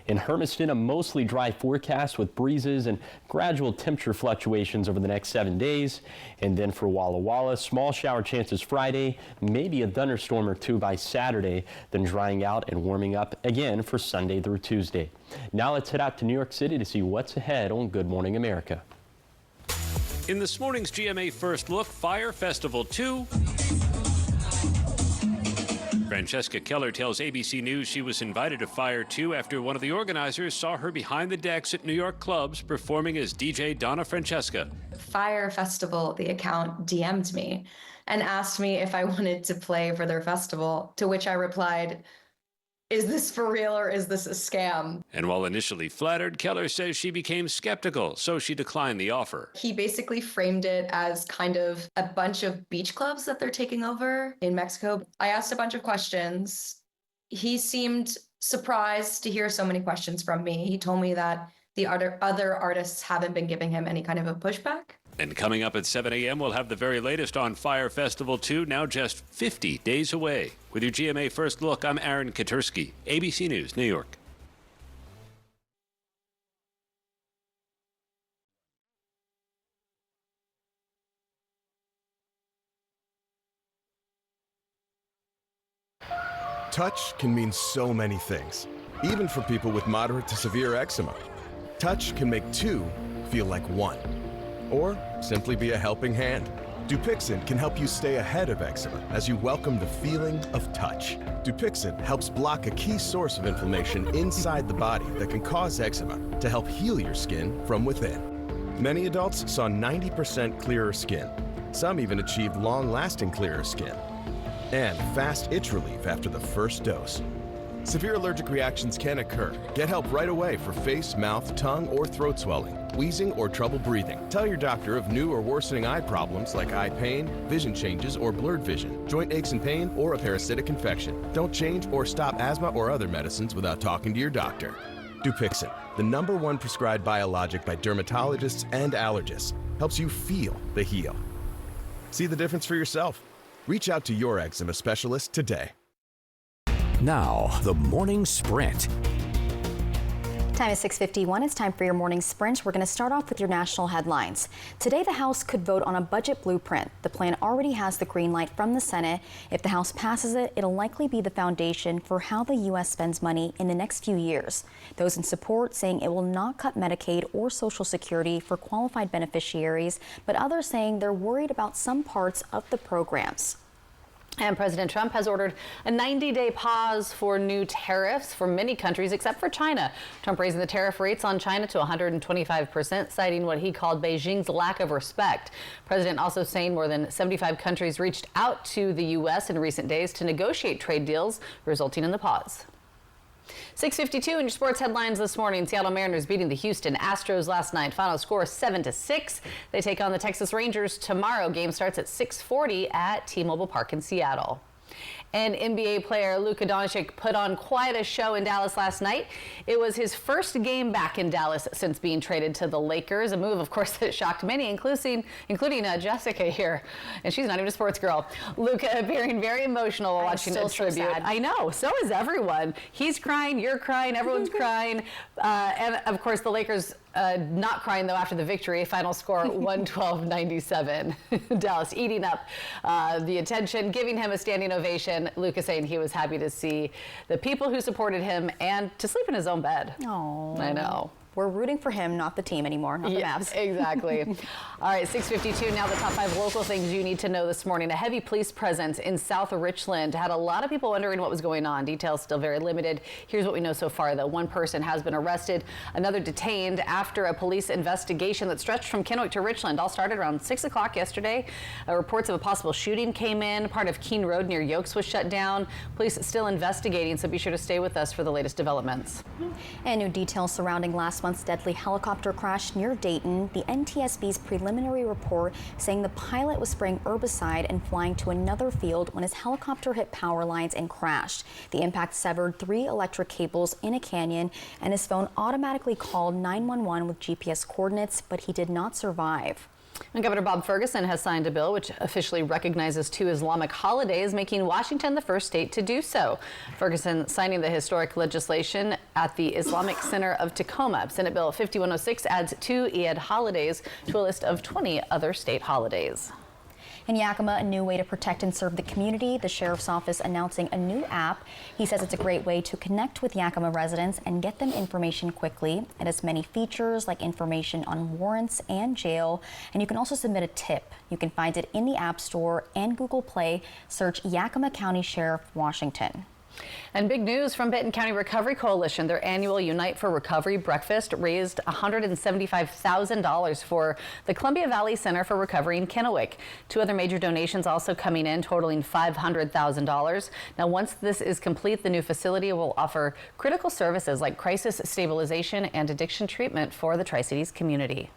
In Hermiston, a mostly dry forecast with breezes and gradual temperature fluctuations over the next 7 days. And then for Walla Walla, small shower chances Friday, maybe a thunderstorm or two by Saturday, then drying out and warming up again for Sunday through Tuesday. Now let's head out to New York City to see what's ahead on Good Morning America. In this morning's GMA First Look, Fire Festival 2. Francesca Keller tells ABC News she was invited to Fire 2 after one of the organizers saw her behind the decks at New York clubs performing as DJ Donna Francesca. Fire Festival, the account, DM'd me and asked me if I wanted to play for their festival, to which I replied, "Is this for real or is this a scam?" And while initially flattered, Keller says she became skeptical, so she declined the offer. He basically framed it as kind of a bunch of beach clubs that they're taking over in Mexico. I asked a bunch of questions. He seemed surprised to hear so many questions from me. He told me that the other artists haven't been giving him any kind of a pushback. And coming up at 7 a.m., we'll have the very latest on Fire Festival 2, now just 50 days away. With your GMA First Look, I'm Aaron Katursky, ABC News, New York. Touch can mean so many things, even for people with moderate to severe eczema. Touch can make two feel like one, or simply be a helping hand. Dupixent can help you stay ahead of eczema as you welcome the feeling of touch. Dupixent helps block a key source of inflammation inside the body that can cause eczema to help heal your skin from within. Many adults saw 90% clearer skin. Some even achieved long-lasting clearer skin. And fast itch relief after the first dose. Severe allergic reactions can occur. Get help right away for face, mouth, tongue, or throat swelling, wheezing, or trouble breathing. Tell your doctor of new or worsening eye problems like eye pain, vision changes, or blurred vision, joint aches and pain, or a parasitic infection. Don't change or stop asthma or other medicines without talking to your doctor. Dupixent, the #1 prescribed biologic by dermatologists and allergists, helps you feel the heal. See the difference for yourself. Reach out to your eczema specialist today. Now, the Morning Sprint. Time is 6:51. It's time for your morning sprint. We're going to start off with your national headlines. Today, the House could vote on a budget blueprint. The plan already has the green light from the Senate. If the House passes it, it'll likely be the foundation for how the U.S. spends money in the next few years. Those in support saying it will not cut Medicaid or Social Security for qualified beneficiaries, but others saying they're worried about some parts of the programs. And President Trump has ordered a 90-day pause for new tariffs for many countries except for China. Trump raising the tariff rates on China to 125%, citing what he called Beijing's lack of respect. President also saying more than 75 countries reached out to the U.S. in recent days to negotiate trade deals, resulting in the pause. 6:52 in your sports headlines this morning. Seattle Mariners beating the Houston Astros last night. Final score 7-6. They take on the Texas Rangers tomorrow. Game starts at 6:40 at T-Mobile Park in Seattle. And NBA player Luka Doncic put on quite a show in Dallas last night. It was his first game back in Dallas since being traded to the Lakers, a move, of course, that shocked many, including Jessica here. And she's not even a sports girl. Luka appearing very emotional while watching a tribute. So sad. I know, so is everyone. He's crying, you're crying, everyone's crying. And, of course, the Lakers not crying, though, after the victory. Final score 112-97. Dallas eating up the attention, giving him a standing ovation. Luka saying he was happy to see the people who supported him and to sleep in his own bed. Oh, I know. We're rooting for him, not the team anymore, not the Mavs. Exactly. All right, 6:52. Now the top 5 local things you need to know this morning. A heavy police presence in South Richland had a lot of people wondering what was going on. Details still very limited. Here's what we know so far, though. One person has been arrested, another detained after a police investigation that stretched from Kennewick to Richland. All started around 6 o'clock yesterday. Reports of a possible shooting came in. Part of Keene Road near Yokes was shut down. Police still investigating, so be sure to stay with us for the latest developments. And new details surrounding last month's deadly helicopter crash near Dayton. The NTSB's preliminary report saying the pilot was spraying herbicide and flying to another field when his helicopter hit power lines and crashed. The impact severed 3 electric cables in a canyon, and his phone automatically called 911 with GPS coordinates, but he did not survive. And Governor Bob Ferguson has signed a bill which officially recognizes 2 Islamic holidays, making Washington the first state to do so. Ferguson signing the historic legislation at the Islamic Center of Tacoma. Senate Bill 5106 adds 2 Eid holidays to a list of 20 other state holidays. In Yakima, a new way to protect and serve the community. The sheriff's office announcing a new app. He says it's a great way to connect with Yakima residents and get them information quickly. It has many features like information on warrants and jail, and you can also submit a tip. You can find it in the App Store and Google Play. Search Yakima County Sheriff Washington. And big news from Benton County Recovery Coalition. Their annual Unite for Recovery breakfast raised $175,000 for the Columbia Valley Center for Recovery in Kennewick. 2 other major donations also coming in, totaling $500,000. Now, once this is complete, the new facility will offer critical services like crisis stabilization and addiction treatment for the Tri-Cities community.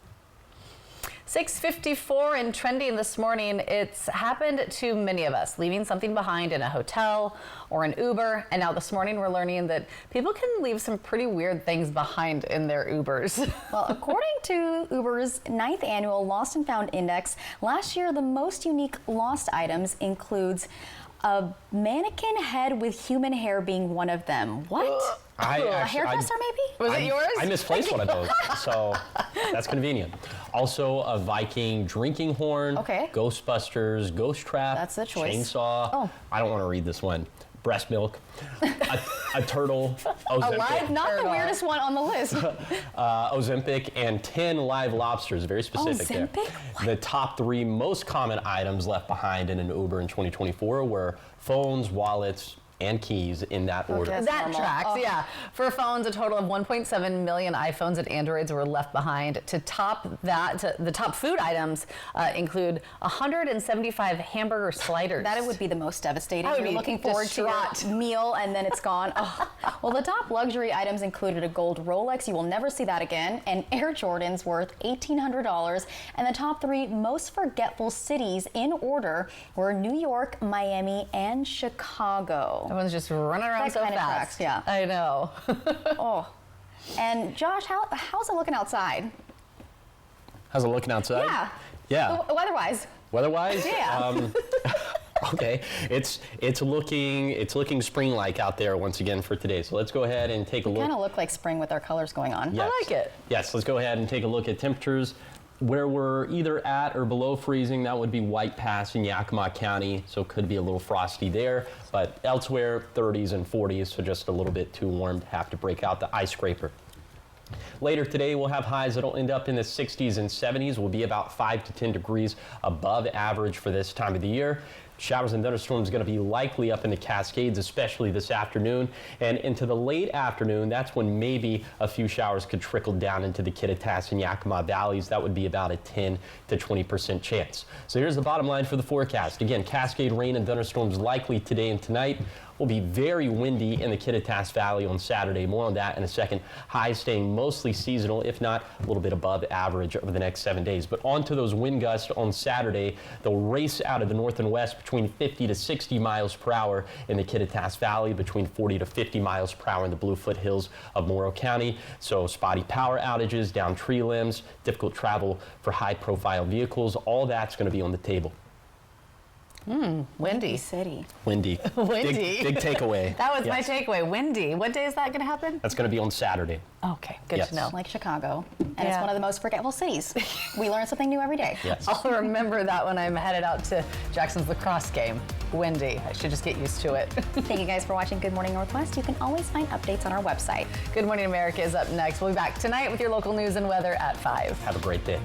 6:54 and trending this morning. It's happened to many of us, leaving something behind in a hotel or an Uber. And now this morning we're learning that people can leave some pretty weird things behind in their Ubers. Well, according to Uber's 9th annual Lost and Found Index, last year the most unique lost items includes a mannequin head with human hair being one of them. What? A hairdresser, maybe? Was it yours? I misplaced one of those, so that's convenient. Also, a Viking drinking horn. Okay. Ghostbusters, ghost trap. That's the choice. Chainsaw. Oh. I don't want to read this one. Breast milk. a turtle. Ozempic. Alive, not the weirdest one on the list. Ozempic and 10 live lobsters. Very specific there. Ozempic? The top 3 most common items left behind in an Uber in 2024 were phones, wallets, and keys in that order. Okay, that tracks, yeah. For phones, a total of 1.7 million iPhones and Androids were left behind. To top that, the top food items include 175 hamburger sliders. That would be the most devastating. You're You're looking forward to your meal and then it's gone. Oh. Well, the top luxury items included a gold Rolex. You will never see that again. And Air Jordans worth $1,800. And the top 3 most forgetful cities in order were New York, Miami, and Chicago. Everyone's just running around so fast. Tracks, yeah. I know. Oh. And Josh, how's it looking outside? How's it looking outside? Yeah. Yeah. Weather-wise. Weather-wise? Yeah. Okay. It's looking spring-like out there once again for today. So let's go ahead and take a look. Kind of look like spring with our colors going on. Yes. I like it. Yes. Let's go ahead and take a look at temperatures. Where we're either at or below freezing, that would be White Pass in Yakima County, so it could be a little frosty there. But elsewhere, 30s and 40s, so just a little bit too warm to have to break out the ice scraper. Later today, we'll have highs that'll end up in the 60s and 70s. We'll be about 5 to 10 degrees above average for this time of the year. Showers and thunderstorms going to be likely up in the Cascades, especially this afternoon. And into the late afternoon, that's when maybe a few showers could trickle down into the Kittitas and Yakima valleys. That would be about a 10 to 20% chance. So here's the bottom line for the forecast. Again, Cascade rain and thunderstorms likely today and tonight. Will be very windy in the Kittitas Valley on Saturday. More on that in a second. Highs staying mostly seasonal, if not a little bit above average over the next 7 days. But on to those wind gusts on Saturday. They'll race out of the north and west between 50 to 60 miles per hour in the Kittitas Valley, between 40 to 50 miles per hour in the Bluefoot Hills of Morrow County. So spotty power outages, down tree limbs, difficult travel for high-profile vehicles. All that's going to be on the table. Windy. City. Windy. Windy. Big takeaway. That was my Yes. takeaway. Windy. What day is that going to happen? That's going to be on Saturday. Okay, good Yes. to know. Like Chicago. And it's Yeah. one of the most forgetful cities. We learn something new every day. Yes. I'll remember that when I'm headed out to Jackson's lacrosse game. Windy. I should just get used to it. Thank you guys for watching Good Morning Northwest. You can always find updates on our website. Good Morning America is up next. We'll be back tonight with your local news and weather at 5. Have a great day.